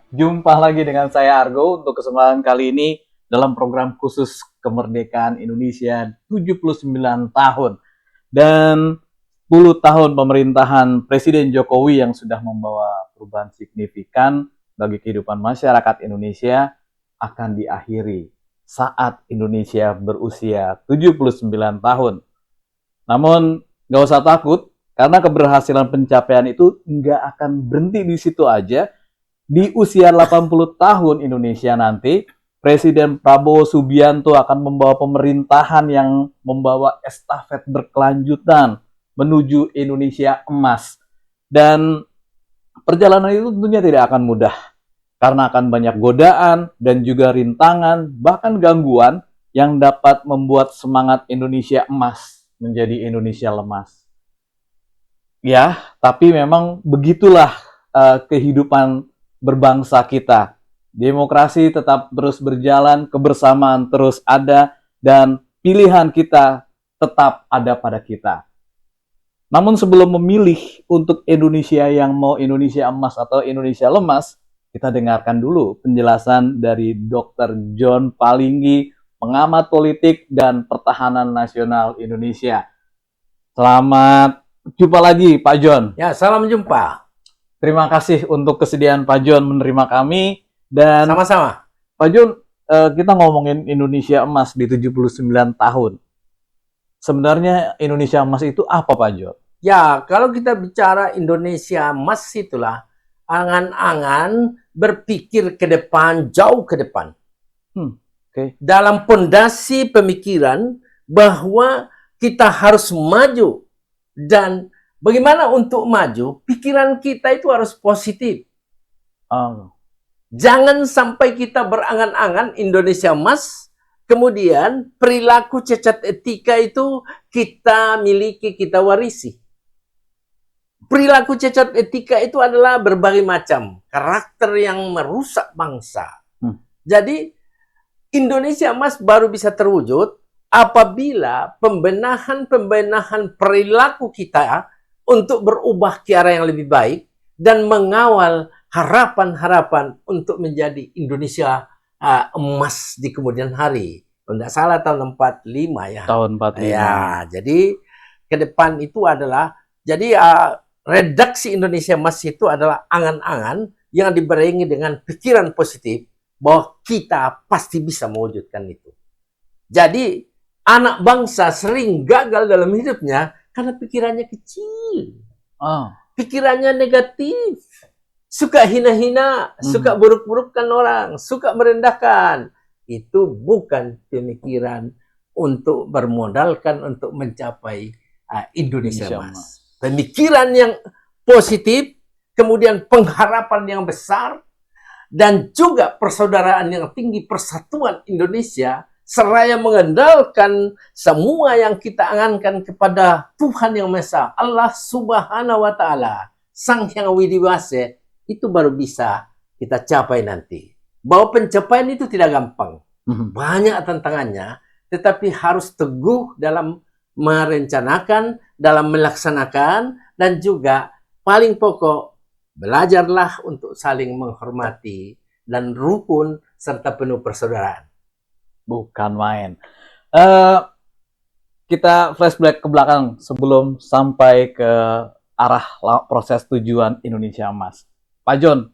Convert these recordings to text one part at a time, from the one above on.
Jumpa lagi dengan saya Argo untuk kesempatan kali ini dalam program khusus kemerdekaan Indonesia 79 tahun dan 10 tahun pemerintahan Presiden Jokowi yang sudah membawa perubahan signifikan bagi kehidupan masyarakat Indonesia akan diakhiri saat Indonesia berusia 79 tahun. Namun nggak usah takut karena keberhasilan pencapaian itu nggak akan berhenti di situ aja. Di usia 80 tahun Indonesia nanti, Presiden Prabowo Subianto akan membawa pemerintahan yang membawa estafet berkelanjutan menuju Indonesia emas. Dan perjalanan itu tentunya tidak akan mudah, karena akan banyak godaan dan juga rintangan, bahkan gangguan yang dapat membuat semangat Indonesia emas menjadi Indonesia lemas. Ya, tapi memang begitulah kehidupan berbangsa kita. Demokrasi tetap terus berjalan, kebersamaan terus ada, dan pilihan kita tetap ada pada kita. Namun sebelum memilih untuk Indonesia yang mau Indonesia emas atau Indonesia lemas, kita dengarkan dulu penjelasan dari Dr. John Palinggi, pengamat politik dan pertahanan nasional Indonesia. Selamat jumpa lagi Pak John. Ya, salam jumpa. Terima kasih untuk kesediaan Pak John menerima kami. Dan Sama-sama. Pak John, kita ngomongin Indonesia emas di 79 tahun. Sebenarnya Indonesia emas itu apa Pak John? Ya, kalau kita bicara Indonesia emas itulah angan-angan berpikir ke depan, jauh ke depan. Okay. Dalam pondasi pemikiran bahwa kita harus maju. Dan bagaimana untuk maju, pikiran kita itu harus positif. Jangan sampai kita berangan-angan Indonesia emas, kemudian perilaku cacat etika itu kita miliki, kita warisi. Perilaku cacat etika itu adalah berbagai macam karakter yang merusak bangsa. Jadi Indonesia emas baru bisa terwujud apabila pembenahan perilaku kita untuk berubah ke arah yang lebih baik dan mengawal harapan-harapan untuk menjadi Indonesia emas di kemudian hari. Kalau tidak salah tahun 45 ya. Tahun 45. Ya, jadi ke depan itu adalah jadi redaksi Indonesia emas itu adalah angan-angan yang dibarengi dengan pikiran positif bahwa kita pasti bisa mewujudkan itu. Jadi anak bangsa sering gagal dalam hidupnya karena pikirannya kecil. Pikirannya negatif. Suka hina-hina, suka buruk-burukkan orang, suka merendahkan. Itu bukan pemikiran untuk bermodalkan untuk mencapai Indonesia emas. Pemikiran yang positif, kemudian pengharapan yang besar, dan juga persaudaraan yang tinggi, persatuan Indonesia, seraya mengandalkan semua yang kita angankan kepada Tuhan Yang Maha Esa, Allah Subhanahu wa Ta'ala, Sang Hyang Widiwase, itu baru bisa kita capai nanti. Bahwa pencapaian itu tidak gampang. Banyak tantangannya, tetapi harus teguh dalam merencanakan, dalam melaksanakan, dan juga paling pokok, belajarlah untuk saling menghormati dan rukun serta penuh persaudaraan. Bukan main. Kita flashback ke belakang sebelum sampai ke arah proses tujuan Indonesia emas. Pak John,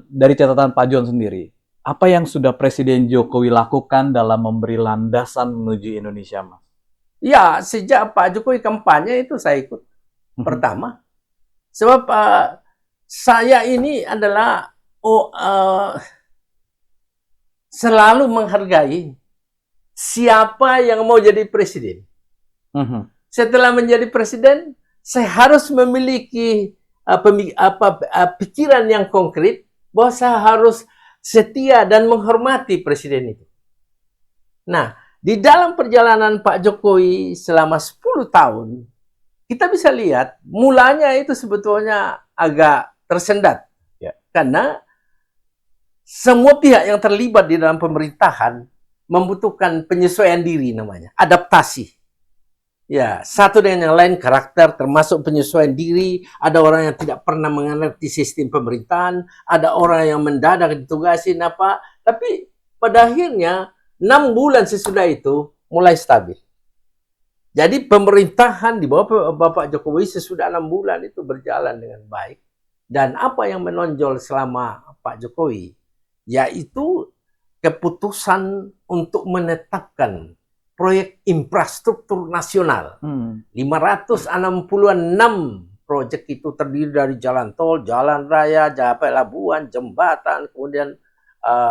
dari catatan Pak John sendiri, apa yang sudah Presiden Jokowi lakukan dalam memberi landasan menuju Indonesia emas? Ya, sejak Pak Jokowi kampanye itu saya ikut. Pertama, sebab saya ini adalah selalu menghargai siapa yang mau jadi presiden. Setelah menjadi presiden, saya harus memiliki pikiran yang konkret bahwa saya harus setia dan menghormati presiden itu. Nah, di dalam perjalanan Pak Jokowi selama 10 tahun, kita bisa lihat mulanya itu sebetulnya agak tersendat. Ya. Karena semua pihak yang terlibat di dalam pemerintahan membutuhkan penyesuaian diri namanya, adaptasi. Ya, satu dengan yang lain karakter termasuk penyesuaian diri. Ada orang yang tidak pernah mengerti sistem pemerintahan, ada orang yang mendadak ditugasin apa. Tapi pada akhirnya 6 bulan sesudah itu mulai stabil. Jadi pemerintahan di bawah Bapak Jokowi sesudah 6 bulan itu berjalan dengan baik. Dan apa yang menonjol selama Pak Jokowi, yaitu keputusan untuk menetapkan proyek infrastruktur nasional. 566 proyek itu terdiri dari jalan tol, jalan raya, pelabuhan, jembatan, kemudian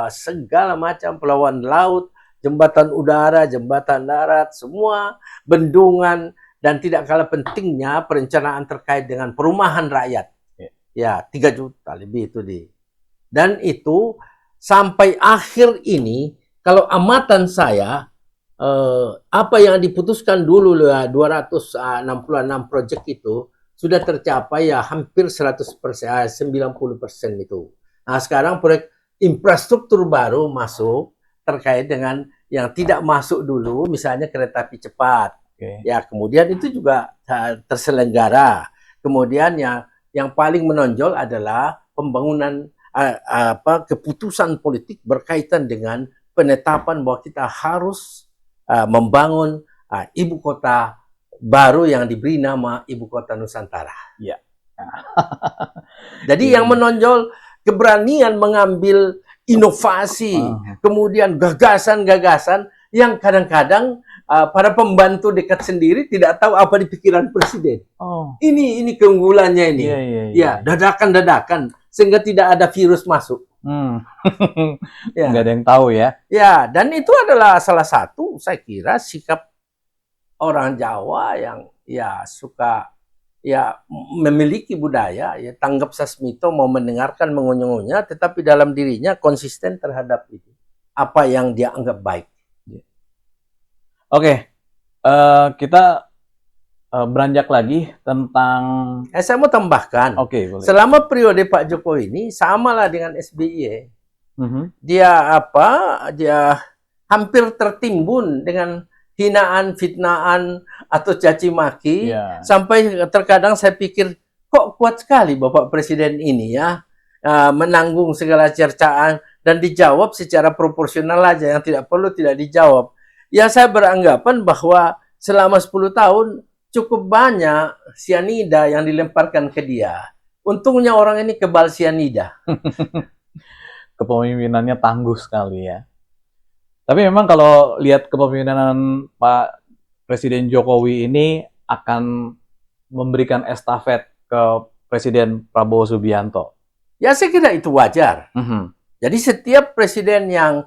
segala macam pelabuhan laut, jembatan udara, jembatan darat, semua bendungan, dan tidak kalah pentingnya perencanaan terkait dengan perumahan rakyat. Ya, 3 juta lebih itu Dan itu sampai akhir ini, kalau amatan saya, apa yang diputuskan dulu 266 proyek itu sudah tercapai ya hampir 100%, 90% itu. Nah, sekarang proyek infrastruktur baru masuk terkait dengan yang tidak masuk dulu, misalnya kereta api cepat. Ya, kemudian itu juga terselenggara. Kemudian yang paling menonjol adalah pembangunan keputusan politik berkaitan dengan penetapan bahwa kita harus membangun ibu kota baru yang diberi nama Ibu Kota Nusantara. Ya. Jadi yang menonjol keberanian mengambil inovasi, kemudian gagasan-gagasan yang kadang-kadang para pembantu dekat sendiri tidak tahu apa di pikiran presiden. Ini keunggulannya ini. Ya, dadakan-dadakan sehingga tidak ada virus masuk. Ya. Nggak ada yang tahu ya. Ya, dan itu adalah salah satu saya kira sikap orang Jawa yang ya suka ya memiliki budaya, ya tanggap sasmito, mau mendengarkan mengunyah-ngunyah, tetapi dalam dirinya konsisten terhadap itu apa yang dia anggap baik. Oke, kita beranjak lagi tentang. Saya mau tambahkan. Oke, boleh. Selama periode Pak Jokowi ini samalah dengan SBY. Dia hampir tertimbun dengan hinaan, fitnaan atau caci maki, sampai terkadang saya pikir kok kuat sekali Bapak Presiden ini ya, menanggung segala cercaan dan dijawab secara proporsional aja, yang tidak perlu tidak dijawab. Ya, saya beranggapan bahwa selama 10 tahun cukup banyak sianida yang dilemparkan ke dia. Untungnya orang ini kebal sianida. Kepemimpinannya tangguh sekali ya. Tapi memang kalau lihat kepemimpinan Pak Presiden Jokowi ini akan memberikan estafet ke Presiden Prabowo Subianto. Ya, saya kira itu wajar. Jadi setiap presiden yang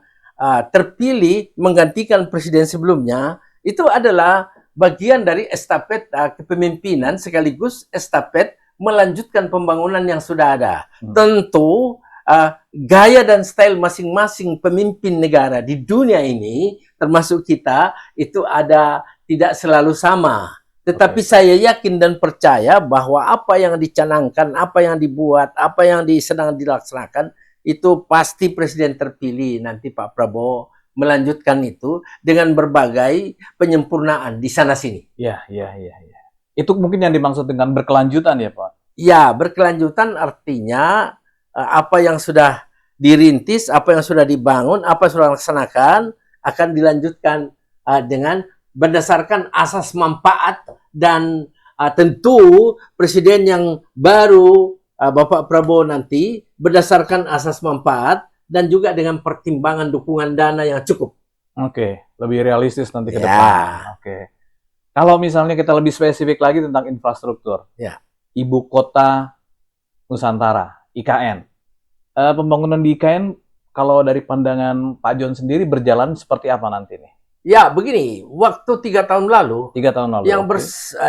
terpilih menggantikan presiden sebelumnya, itu adalah bagian dari estafet kepemimpinan sekaligus estafet melanjutkan pembangunan yang sudah ada. Tentu gaya dan style masing-masing pemimpin negara di dunia ini, termasuk kita, itu ada tidak selalu sama. Tetapi saya yakin dan percaya bahwa apa yang dicanangkan, apa yang dibuat, apa yang sedang dilaksanakan, itu pasti presiden terpilih nanti Pak Prabowo melanjutkan itu dengan berbagai penyempurnaan di sana-sini. Ya. Itu mungkin yang dimaksud dengan berkelanjutan ya Pak? Ya, berkelanjutan artinya apa yang sudah dirintis, apa yang sudah dibangun, apa yang sudah dilaksanakan, akan dilanjutkan dengan berdasarkan asas manfaat, dan tentu presiden yang baru, Bapak Prabowo nanti, berdasarkan asas manfaat dan juga dengan pertimbangan dukungan dana yang cukup. Oke, lebih realistis nanti ke depan. Oke. Kalau misalnya kita lebih spesifik lagi tentang infrastruktur. Ya. Ibu Kota Nusantara, IKN. Pembangunan di IKN, kalau dari pandangan Pak John sendiri berjalan seperti apa nanti nih? Ya, begini, waktu 3 tahun lalu,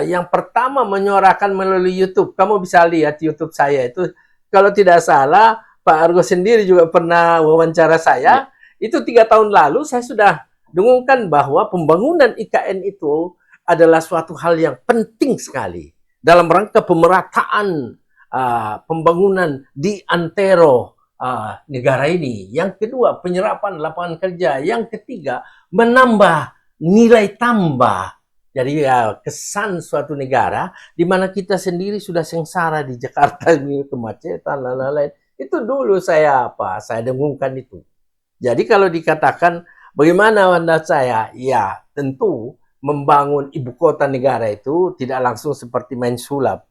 yang pertama menyuarakan melalui YouTube, kamu bisa lihat YouTube saya itu, kalau tidak salah, Pak Argo sendiri juga pernah wawancara saya, itu 3 tahun lalu saya sudah dengungkan bahwa pembangunan IKN itu adalah suatu hal yang penting sekali dalam rangka pemerataan pembangunan di antero negara ini. Yang kedua, penyerapan lapangan kerja. Yang ketiga, menambah nilai tambah Jadi ya kesan suatu negara di mana kita sendiri sudah sengsara di Jakarta ini kemacetan dan lain-lain. Itu dulu saya dengungkan itu. Jadi kalau dikatakan bagaimana mandat saya, ya tentu membangun ibu kota negara itu tidak langsung seperti main sulap.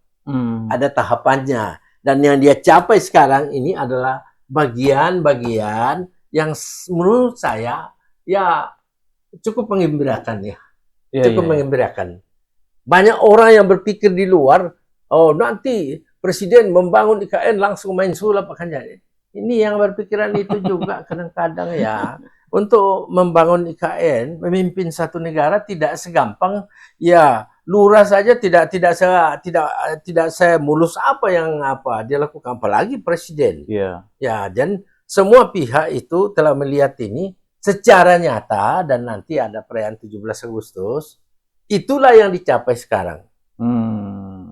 Ada tahapannya. Dan yang dia capai sekarang ini adalah bagian-bagian yang menurut saya ya cukup mengembirakan ya. Cukup mengembirakan. Banyak orang yang berpikir di luar, oh nanti presiden membangun IKN langsung main sulap akan jadi. Ini yang berpikiran itu juga kadang-kadang ya. Untuk membangun IKN, memimpin satu negara tidak segampang ya lurah saja tidak semulus apa yang dia lakukan, apalagi presiden. Ya, dan semua pihak itu telah melihat ini secara nyata dan nanti ada perayaan 17 Agustus. Itulah yang dicapai sekarang.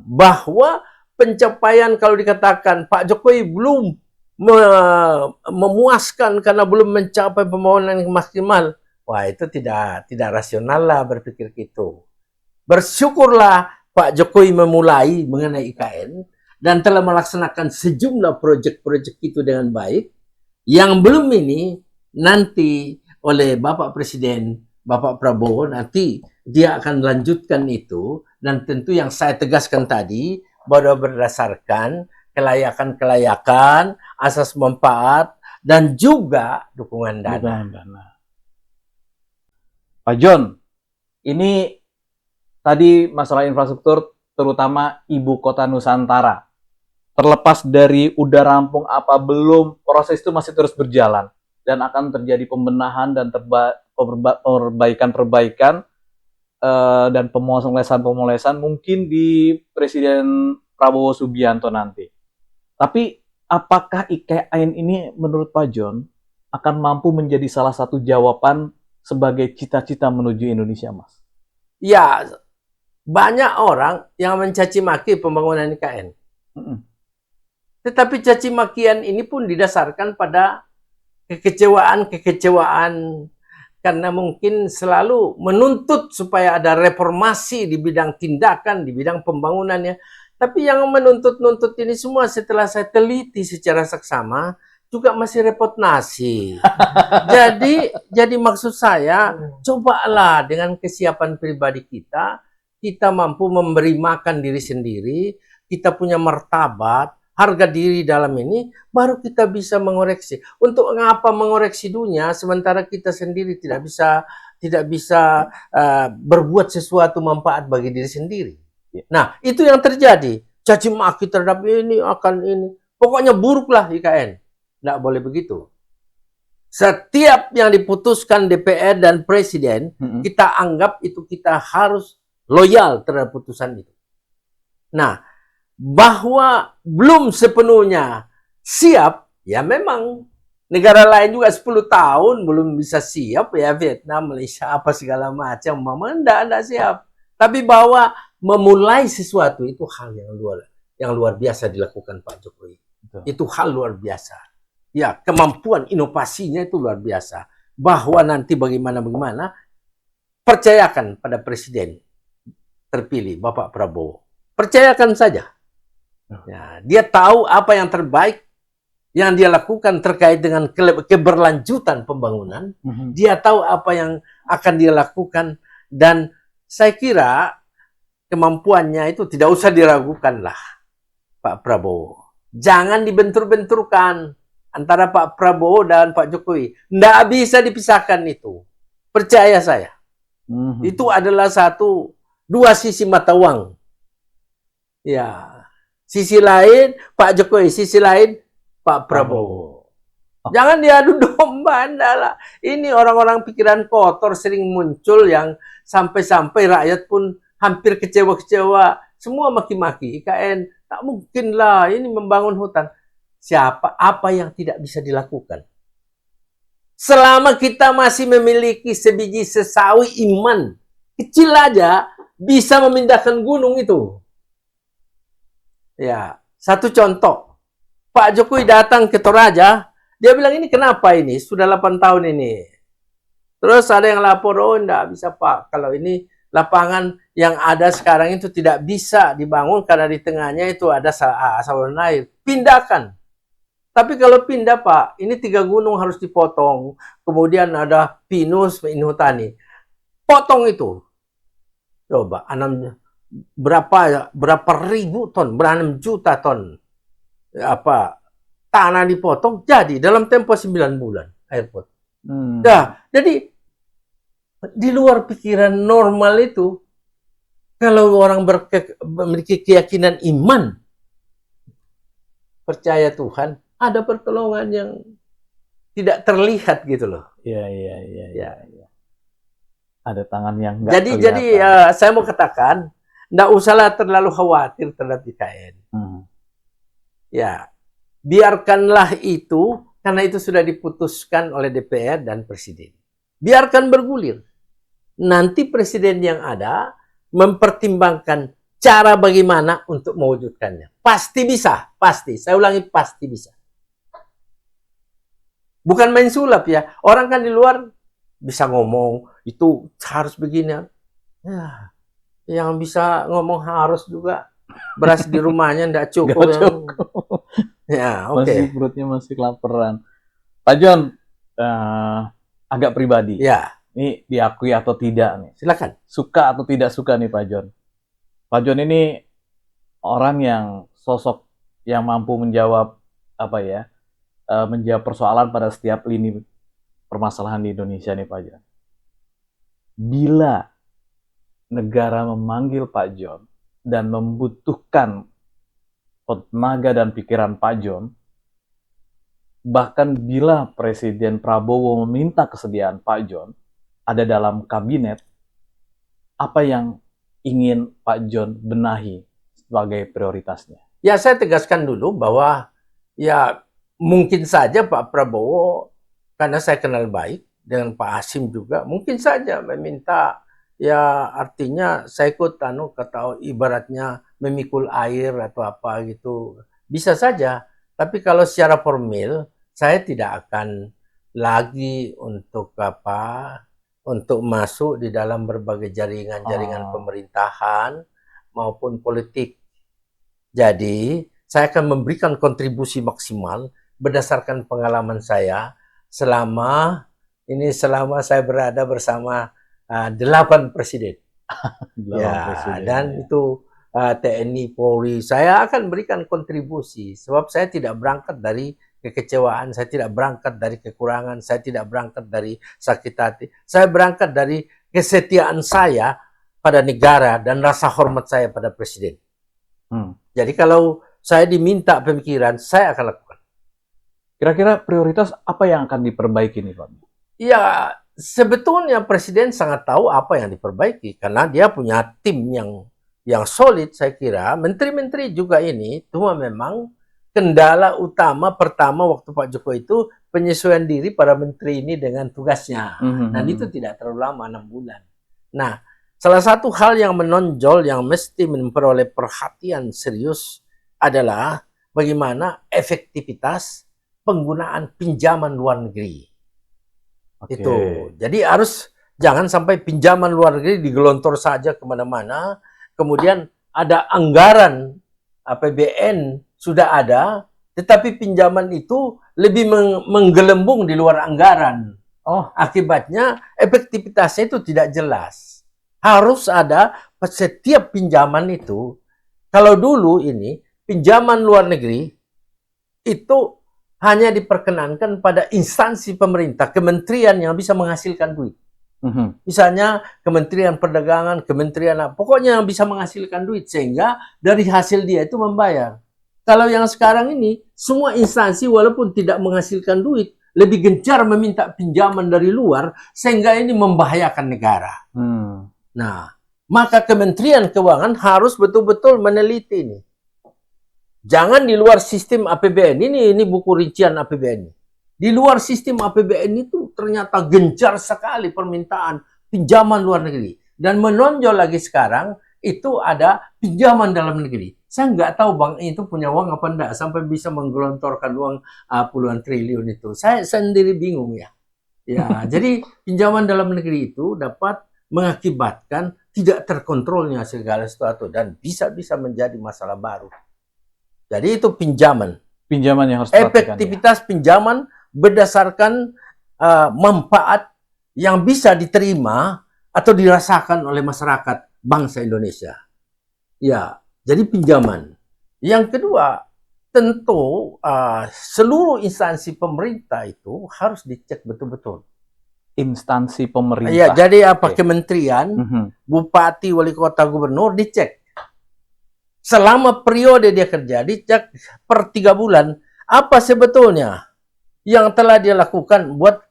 Bahwa pencapaian kalau dikatakan Pak Jokowi belum memuaskan karena belum mencapai pembangunan yang maksimal, wah itu tidak rasional lah berpikir gitu. Bersyukurlah Pak Jokowi memulai mengenai IKN dan telah melaksanakan sejumlah proyek-proyek itu dengan baik. Yang belum ini nanti oleh Bapak Presiden, Bapak Prabowo, nanti dia akan lanjutkan itu. Dan tentu yang saya tegaskan tadi, bahwa berdasarkan kelayakan, asas manfaat, dan juga dukungan dana. Pak John, ini tadi masalah infrastruktur, terutama ibu kota Nusantara. Terlepas dari udah rampung apa belum, proses itu masih terus berjalan. Dan akan terjadi pembenahan dan perbaikan-perbaikan dan pemolesan-pemolesan mungkin di Presiden Prabowo Subianto nanti. Tapi apakah IKN ini menurut Pak John akan mampu menjadi salah satu jawaban sebagai cita-cita menuju Indonesia, Mas? Ya, banyak orang yang mencaci maki pembangunan IKN. Tetapi caci makian ini pun didasarkan pada kekecewaan karena mungkin selalu menuntut supaya ada reformasi di bidang tindakan, di bidang pembangunannya. Tapi yang menuntut-nuntut ini semua setelah saya teliti secara seksama juga masih repot nasi. jadi maksud saya, cobalah dengan kesiapan pribadi kita mampu memberi makan diri sendiri, kita punya martabat, harga diri dalam ini, baru kita bisa mengoreksi. Untuk mengapa mengoreksi dunia, sementara kita sendiri tidak bisa berbuat sesuatu manfaat bagi diri sendiri. Nah, itu yang terjadi. Caci maki terhadap ini, akan ini. Pokoknya buruklah IKN. Tidak boleh begitu. Setiap yang diputuskan DPR dan Presiden, kita anggap itu kita harus loyal terhadap putusan itu. Nah, bahwa belum sepenuhnya siap, ya memang negara lain juga 10 tahun belum bisa siap, ya Vietnam, Malaysia, apa segala macam, memang tidak siap. Tapi bahwa memulai sesuatu itu hal yang luar biasa dilakukan Pak Jokowi. Itu hal luar biasa. Ya, kemampuan inovasinya itu luar biasa. Bahwa nanti bagaimana, percayakan pada Presiden terpilih, Bapak Prabowo. Percayakan saja. Ya, dia tahu apa yang terbaik yang dia lakukan terkait dengan keberlanjutan pembangunan. Dia tahu apa yang akan dia lakukan. Dan saya kira kemampuannya itu tidak usah diragukan lah, Pak Prabowo. Jangan dibentur-benturkan antara Pak Prabowo dan Pak Jokowi. Tidak bisa dipisahkan itu. Percaya saya. Itu adalah dua sisi mata uang. Ya. Sisi lain Pak Jokowi, sisi lain Pak Prabowo. Jangan diadu domba lah. Ini orang-orang pikiran kotor sering muncul yang sampai-sampai rakyat pun hampir kecewa-kecewa. Semua maki-maki. IKN, tak mungkin lah ini membangun hutan. Apa yang tidak bisa dilakukan? Selama kita masih memiliki sebiji sesawi iman, kecil aja bisa memindahkan gunung itu. Ya, satu contoh. Pak Jokowi datang ke Toraja, dia bilang ini kenapa ini? Sudah 8 tahun ini. Terus ada yang lapor, oh enggak bisa Pak, kalau ini lapangan yang ada sekarang itu tidak bisa dibangun karena di tengahnya itu ada saluran air. Pindahkan. Tapi kalau pindah Pak, ini 3 gunung harus dipotong. Kemudian ada pinus, inhutani. Potong itu. Coba, berapa ribu ton, berapa 6 juta ton tanah dipotong, jadi dalam tempo 9 bulan airport. Nah, jadi di luar pikiran normal itu, kalau orang memiliki keyakinan iman, percaya Tuhan, ada pertolongan yang tidak terlihat gitu loh. Iya. Ada tangan yang nggak Jadi saya mau katakan, nggak usahlah terlalu khawatir terhadap IKN. Ya, biarkanlah itu, karena itu sudah diputuskan oleh DPR dan Presiden. Biarkan bergulir. Nanti Presiden yang ada mempertimbangkan cara bagaimana untuk mewujudkannya. Pasti bisa, pasti. Saya ulangi, pasti bisa. Bukan main sulap ya. Orang kan di luar bisa ngomong, itu harus begini. Ya, yang bisa ngomong harus juga. Beras di rumahnya enggak cukup. Ya, oke. Perutnya masih kelaparan. Pak John, agak pribadi. Ya. Ini diakui atau tidak nih? Silakan. Suka atau tidak suka nih Pak John? Pak John ini orang yang sosok yang mampu menjawab menjawab persoalan pada setiap lini permasalahan di Indonesia nih Pak John. Bila negara memanggil Pak John dan membutuhkan tenaga dan pikiran Pak John, bahkan bila Presiden Prabowo meminta kesediaan Pak John ada dalam kabinet, apa yang ingin Pak John benahi sebagai prioritasnya? Ya, saya tegaskan dulu bahwa ya mungkin saja Pak Prabowo, karena saya kenal baik dengan Pak Hasim juga, mungkin saja meminta, ya artinya saya ikut kata ibaratnya memikul air atau apa gitu. Bisa saja, tapi kalau secara formal saya tidak akan lagi untuk masuk di dalam berbagai jaringan pemerintahan maupun politik. Jadi, saya akan memberikan kontribusi maksimal berdasarkan pengalaman saya selama saya berada bersama 8 presiden. Dan itu TNI, Polri, saya akan berikan kontribusi sebab saya tidak berangkat dari kekecewaan, saya tidak berangkat dari kekurangan, saya tidak berangkat dari sakit hati, saya berangkat dari kesetiaan saya pada negara dan rasa hormat saya pada presiden. Jadi kalau saya diminta pemikiran, saya akan lakukan. Kira-kira prioritas apa yang akan diperbaiki nih Pak? Ya, sebetulnya presiden sangat tahu apa yang diperbaiki karena dia punya tim yang solid, saya kira. Menteri-menteri juga ini, cuma memang kendala utama pertama waktu Pak Jokowi itu penyesuaian diri para menteri ini dengan tugasnya. Dan itu tidak terlalu lama, 6 bulan. Nah, salah satu hal yang menonjol yang mesti memperoleh perhatian serius adalah bagaimana efektivitas penggunaan pinjaman luar negeri. Itu. Jadi jangan sampai pinjaman luar negeri digelontor saja kemana-mana. Kemudian ada anggaran APBN sudah ada, tetapi pinjaman itu lebih menggelembung di luar anggaran. Akibatnya efektivitasnya itu tidak jelas. Harus ada setiap pinjaman itu. Kalau dulu ini pinjaman luar negeri itu hanya diperkenankan pada instansi pemerintah, kementerian yang bisa menghasilkan duit. Misalnya Kementerian Perdagangan, pokoknya yang bisa menghasilkan duit sehingga dari hasil dia itu membayar. Kalau yang sekarang ini semua instansi walaupun tidak menghasilkan duit lebih gencar meminta pinjaman dari luar sehingga ini membahayakan negara. Nah, maka Kementerian Keuangan harus betul-betul meneliti ini. Jangan di luar sistem APBN ini buku rincian APBN. Di luar sistem APBN itu ternyata gencar sekali permintaan pinjaman luar negeri. Dan menonjol lagi sekarang itu ada pinjaman dalam negeri. Saya nggak tahu bank itu punya uang apa enggak sampai bisa menggelontorkan uang puluhan triliun itu. Saya sendiri bingung ya. Jadi pinjaman dalam negeri itu dapat mengakibatkan tidak terkontrolnya segala sesuatu dan bisa-bisa menjadi masalah baru. Jadi itu pinjaman. Pinjaman yang harus diperhatikan, ya. Efektivitas pinjaman berdasarkan manfaat yang bisa diterima atau dirasakan oleh masyarakat bangsa Indonesia. Ya, jadi pinjaman. Yang kedua, tentu seluruh instansi pemerintah itu harus dicek betul-betul. Instansi pemerintah. Ya, jadi apa Oke. kementerian, Mhm. bupati, wali kota, gubernur dicek. Selama periode dia kerja, dicek per 3 bulan. Apa sebetulnya yang telah dia lakukan buat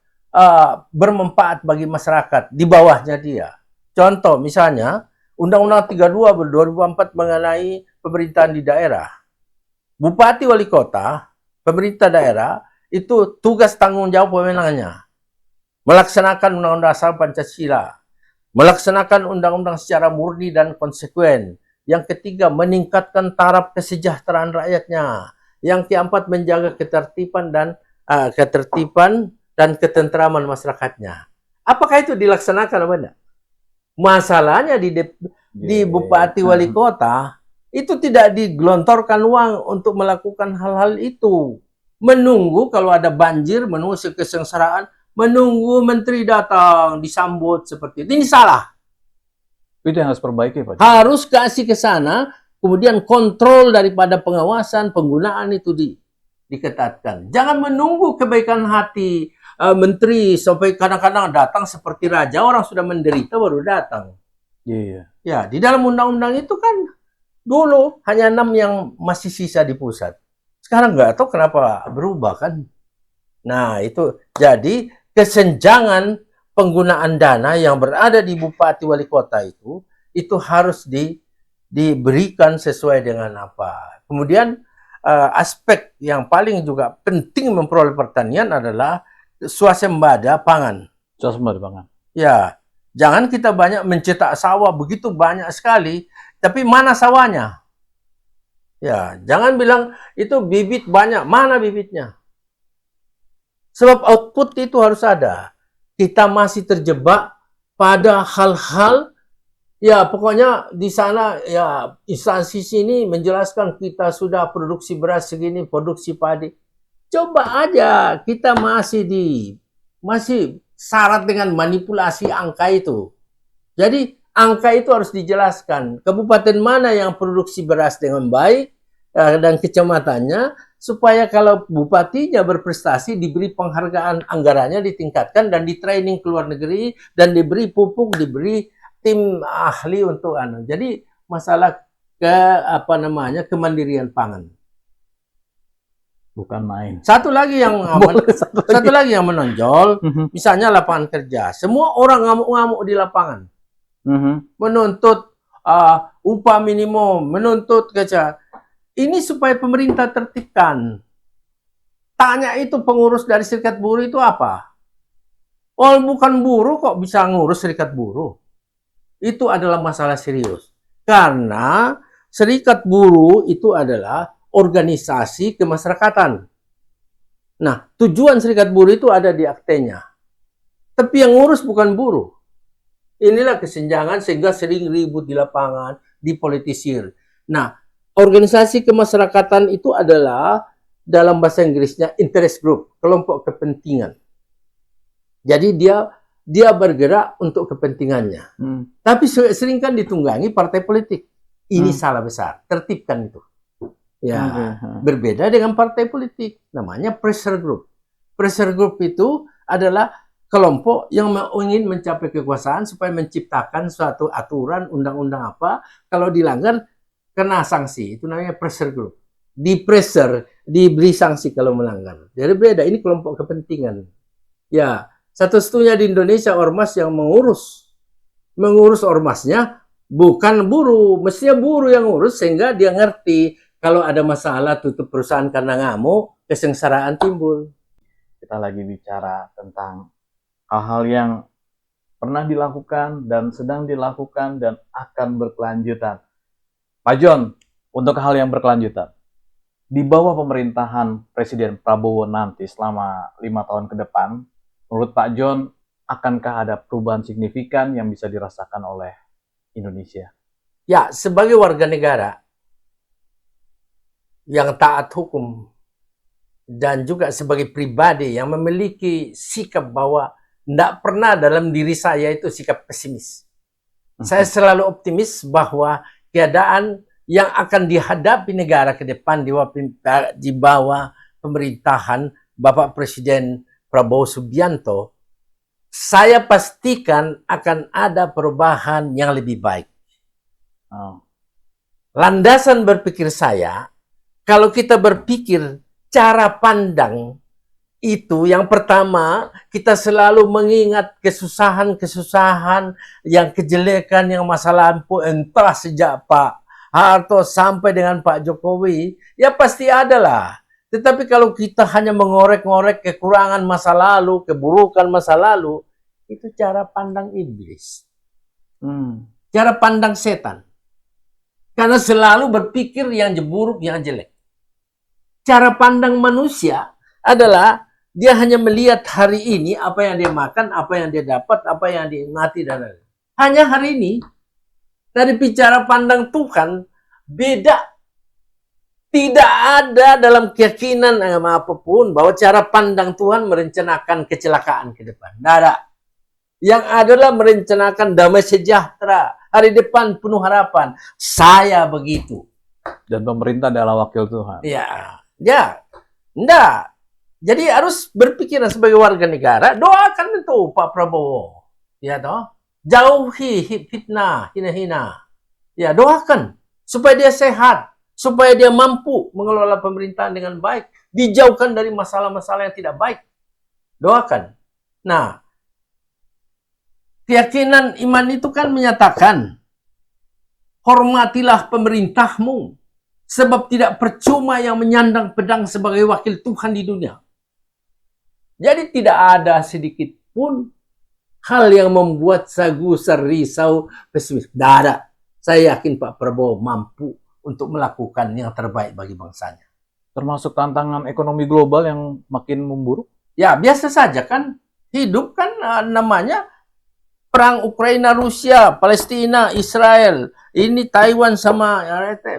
bermanfaat bagi masyarakat di bawahnya dia. Contoh misalnya, Undang-Undang 32 2004 mengenai pemerintahan di daerah. Bupati wali kota, pemerintah daerah, itu tugas tanggung jawab wewenangnya. Melaksanakan Undang-Undang Dasar Pancasila. Melaksanakan undang-undang secara murni dan konsekuen. Yang ketiga, meningkatkan taraf kesejahteraan rakyatnya. Yang keempat, menjaga ketertiban dan ketentraman masyarakatnya. Apakah itu dilaksanakan apa enggak? Masalahnya di bupati wali kota itu tidak digelontorkan uang untuk melakukan hal-hal itu. Menunggu kalau ada banjir, menunggu kesengsaraan, menunggu menteri datang disambut seperti itu. Ini salah. Itu yang harus perbaiki, Pak. Harus kasih ke sana, kemudian kontrol daripada pengawasan penggunaan itu diketatkan. Jangan menunggu kebaikan hati menteri sampai kadang-kadang datang seperti raja, orang sudah menderita baru datang. Iya. Ya, di dalam undang-undang itu kan dulu hanya 6 yang masih sisa di pusat. Sekarang nggak tahu kenapa berubah kan. Nah, itu jadi kesenjangan penggunaan dana yang berada di bupati wali kota itu harus diberikan sesuai dengan apa. Kemudian aspek yang paling juga penting memperoleh pertanian adalah swasembada pangan. Swasembada pangan. Ya, jangan kita banyak mencetak sawah begitu banyak sekali, tapi mana sawahnya? Ya, jangan bilang itu bibit banyak, mana bibitnya? Sebab output itu harus ada. Kita masih terjebak pada hal-hal, ya pokoknya di sana ya instansi sini menjelaskan kita sudah produksi beras segini, produksi padi. Coba aja kita masih syarat dengan manipulasi angka itu. Jadi angka itu harus dijelaskan. Kabupaten mana yang produksi beras dengan baik dan kecamatannya, supaya kalau bupatinya berprestasi diberi penghargaan, anggarannya ditingkatkan dan di-training ke luar negeri dan diberi pupuk, diberi tim ahli untuk Jadi masalah kemandirian pangan. Bukan main. Satu lagi yang menonjol, misalnya lapangan kerja. Semua orang ngamuk-ngamuk di lapangan. Menuntut upah minimum, menuntut kerja. Ini supaya pemerintah tertibkan. Tanya itu pengurus dari serikat buruh itu apa? Oh, bukan buruh kok bisa ngurus serikat buruh. Itu adalah masalah serius. Karena serikat buruh itu adalah organisasi kemasyarakatan. Nah, tujuan serikat buruh itu ada di aktenya. Tapi yang ngurus bukan buruh. Inilah kesenjangan sehingga sering ribut di lapangan, dipolitisir. Nah, organisasi kemasyarakatan itu adalah dalam bahasa Inggrisnya interest group, kelompok kepentingan. Jadi dia bergerak untuk kepentingannya. Tapi sering kan ditunggangi partai politik. Ini salah besar. Tertibkan itu. Ya, berbeda dengan partai politik. Namanya pressure group. Pressure group itu adalah kelompok yang ingin mencapai kekuasaan supaya menciptakan suatu aturan, undang-undang apa. Kalau dilanggar, kena sanksi. Itu namanya pressure group. Diberi sanksi kalau melanggar. Jadi beda, ini kelompok kepentingan. Ya, satu-satunya di Indonesia ormas yang mengurus ormasnya bukan buruh. Mestinya buruh yang ngurus sehingga dia ngerti kalau ada masalah tutup perusahaan karena ngamuk, kesengsaraan timbul. Kita lagi bicara tentang hal-hal yang pernah dilakukan dan sedang dilakukan dan akan berkelanjutan. Pak John, untuk hal yang berkelanjutan, di bawah pemerintahan Presiden Prabowo nanti selama 5 tahun ke depan, menurut Pak John, akankah ada perubahan signifikan yang bisa dirasakan oleh Indonesia? Ya, sebagai warga negara yang taat hukum dan juga sebagai pribadi yang memiliki sikap bahwa tidak pernah dalam diri saya itu sikap pesimis. Saya selalu optimis bahwa keadaan yang akan dihadapi negara ke depan di bawah pemerintahan Bapak Presiden Prabowo Subianto, saya pastikan akan ada perubahan yang lebih baik. Landasan berpikir saya, kalau kita berpikir cara pandang itu, yang pertama, kita selalu mengingat kesusahan-kesusahan, yang kejelekan, yang masa lampau, entah sejak Pak Harto sampai dengan Pak Jokowi, ya pasti ada lah. Tetapi kalau kita hanya mengorek-ngorek kekurangan masa lalu, keburukan masa lalu, itu cara pandang iblis. Cara pandang setan. Karena selalu berpikir yang buruk, yang jelek. Cara pandang manusia adalah dia hanya melihat hari ini, apa yang dia makan, apa yang dia dapat, apa yang dinikmati, dan lain-lain. Hanya hari ini. Dari bicara pandang Tuhan, beda. Tidak ada dalam keyakinan apapun bahwa cara pandang Tuhan merencanakan kecelakaan ke depan. Tidak ada. Yang adalah merencanakan damai sejahtera. Hari depan penuh harapan. Saya begitu. Dan pemerintah adalah wakil Tuhan. Ya. Enggak. Jadi harus berpikiran sebagai warga negara, doakan itu Pak Prabowo. Ya toh? Jauhi fitnah, hina-hina. Ya, doakan supaya dia sehat, supaya dia mampu mengelola pemerintahan dengan baik, dijauhkan dari masalah-masalah yang tidak baik. Doakan. Nah, keyakinan iman itu kan menyatakan, hormatilah pemerintahmu, sebab tidak percuma yang menyandang pedang sebagai wakil Tuhan di dunia. Jadi tidak ada sedikit pun hal yang membuat saya gusar, risau, pesimis. Tidak ada. Saya yakin Pak Prabowo mampu untuk melakukan yang terbaik bagi bangsanya. Termasuk tantangan ekonomi global yang makin memburuk? Ya, biasa saja kan. Hidup kan namanya perang Ukraina, Rusia, Palestina, Israel. Ini Taiwan sama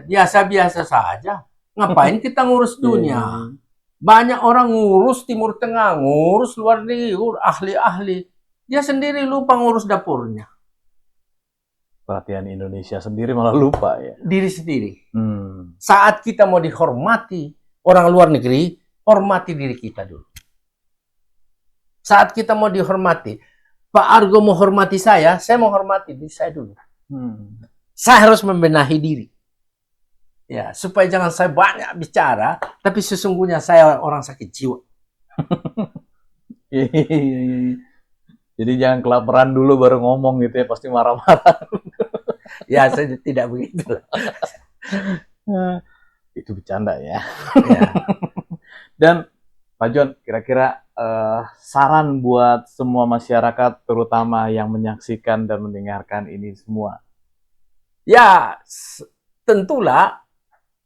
biasa-biasa saja. Ngapain kita ngurus dunia? Banyak orang ngurus Timur Tengah, ngurus luar negeri, ahli-ahli. Dia sendiri lupa ngurus dapurnya. Perhatian Indonesia sendiri malah lupa ya. Diri sendiri. Saat kita mau dihormati orang luar negeri, hormati diri kita dulu. Saat kita mau dihormati, Pak Argo mau hormati saya mau hormati diri saya dulu. Saya harus membenahi diri. Ya, supaya jangan saya banyak bicara, tapi sesungguhnya saya orang sakit jiwa. Jadi jangan kelaparan dulu baru ngomong gitu ya, pasti marah-marah. Ya, saya tidak begitu. Itu bercanda ya. Dan Pak John, kira-kira saran buat semua masyarakat, terutama yang menyaksikan dan mendengarkan ini semua? Ya, tentulah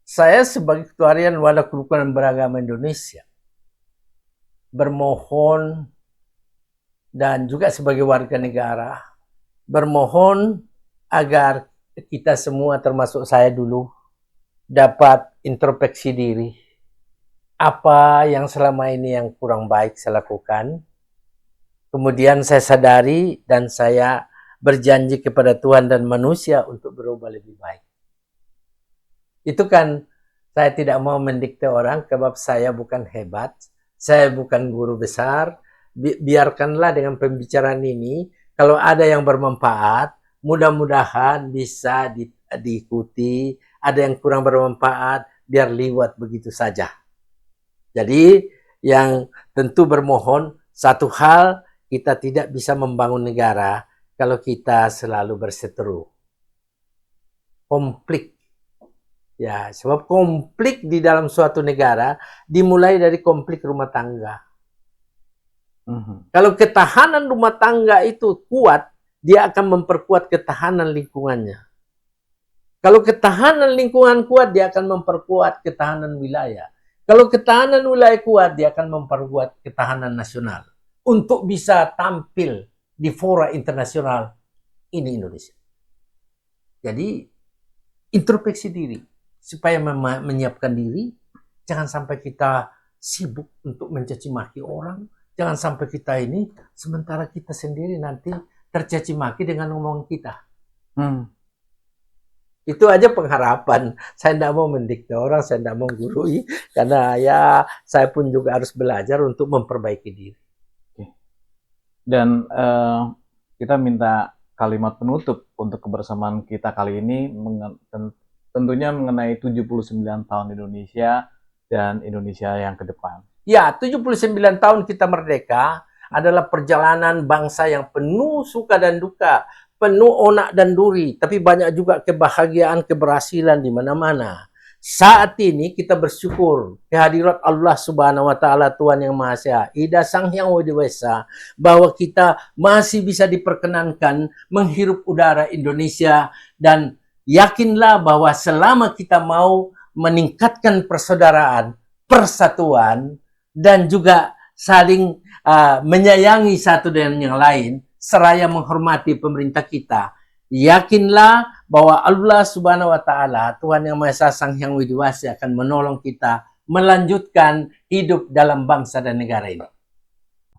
saya sebagai Ketua Harian Wadah Kerukunan Beragama Indonesia bermohon, dan juga sebagai warga negara bermohon agar kita semua, termasuk saya dulu, dapat introspeksi diri. Apa yang selama ini yang kurang baik saya lakukan. Kemudian saya sadari dan saya berjanji kepada Tuhan dan manusia untuk berubah lebih baik. Itu kan saya tidak mau mendikte orang, sebab saya bukan hebat, saya bukan guru besar. Biarkanlah dengan pembicaraan ini, kalau ada yang bermanfaat, mudah-mudahan bisa diikuti. Ada yang kurang bermanfaat, biar liwat begitu saja. Jadi yang tentu bermohon, satu hal, kita tidak bisa membangun negara kalau kita selalu berseteru. Konflik. Ya, sebab konflik di dalam suatu negara dimulai dari konflik rumah tangga. Kalau ketahanan rumah tangga itu kuat, dia akan memperkuat ketahanan lingkungannya. Kalau ketahanan lingkungan kuat, dia akan memperkuat ketahanan wilayah. Kalau ketahanan wilayah kuat, dia akan memperkuat ketahanan nasional. Untuk bisa tampil di fora internasional, ini Indonesia. Jadi introspeksi diri supaya menyiapkan diri. Jangan sampai kita sibuk untuk mencaci maki orang. Jangan sampai kita ini sementara kita sendiri nanti tercaci maki dengan omongan kita. Itu aja pengharapan. Saya tidak mau mendikte orang, saya tidak mau gurui, karena ya saya pun juga harus belajar untuk memperbaiki diri. Dan kita minta kalimat penutup untuk kebersamaan kita kali ini, tentunya mengenai 79 tahun Indonesia dan Indonesia yang ke depan. Ya, 79 tahun kita merdeka adalah perjalanan bangsa yang penuh suka dan duka, penuh onak dan duri, tapi banyak juga kebahagiaan, keberhasilan di mana-mana. Saat ini kita bersyukur kehadirat Allah Subhanahu wa taala, Tuhan yang Maha Esa, Ida Sang Hyang Widi Wasa, bahwa kita masih bisa diperkenankan menghirup udara Indonesia, dan yakinlah bahwa selama kita mau meningkatkan persaudaraan, persatuan, dan juga saling menyayangi satu dengan yang lain, seraya menghormati pemerintah kita, yakinlah bahwa Allah Subhanahu wa taala, Tuhan yang Maha Esa, Sang Hyang Widi Wasa, akan menolong kita melanjutkan hidup dalam bangsa dan negara ini.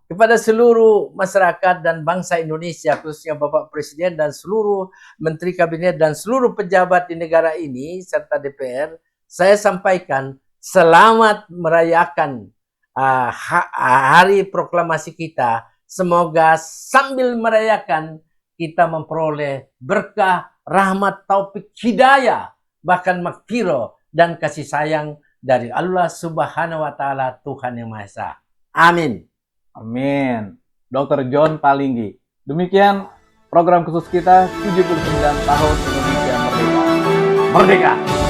Kepada seluruh masyarakat dan bangsa Indonesia, khususnya Bapak Presiden dan seluruh Menteri Kabinet dan seluruh pejabat di negara ini serta DPR, saya sampaikan selamat merayakan hari proklamasi kita. Semoga sambil merayakan kita memperoleh berkah, rahmat, taufik, hidayah, bahkan maghfirah dan kasih sayang dari Allah Subhanahu wa taala, Tuhan yang Maha Esa. Amin. Amin. Dr. John Palinggi. Demikian program khusus kita 79 tahun Indonesia Merdeka. Merdeka!